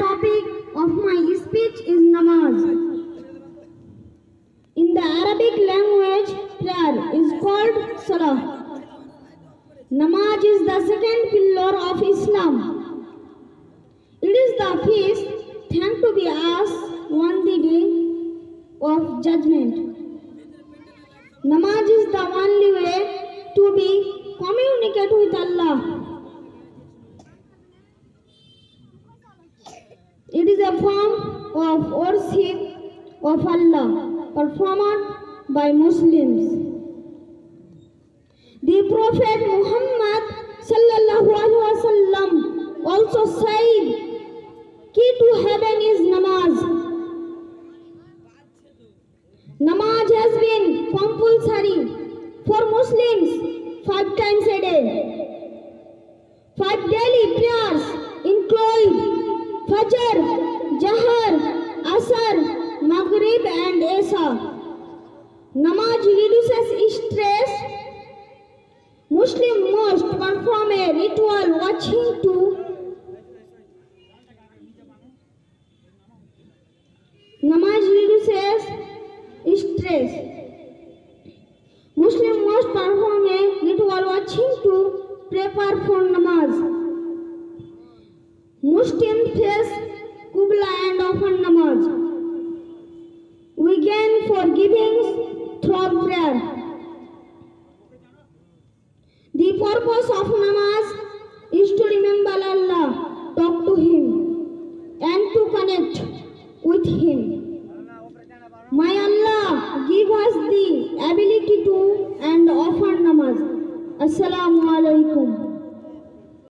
topic of my speech is namaz. In the Arabic language, prayer is called salah. Namaz is the second pillar of Islam. It is the feast thing to be asked on the day of judgment. Namaz is the only way to be communicate with Allah. It is a form of worship of Allah performed by Muslims. The Prophet Muhammad sallallahu alaihi wasallam also said, "Key to heaven is namaz." Namaz has been compulsory for Muslims 5 times a day. 5 daily prayers include Fajr, Jahar, Asr, Maghrib and Isha. Namaz reduces stress. Muslims must perform a ritual watching to Namaz reduces stress. Muslims must perform a ritual watching to prepare for namaz. Muslims face Qibla and often namaz. We gain forgivings through prayer. The purpose of namaz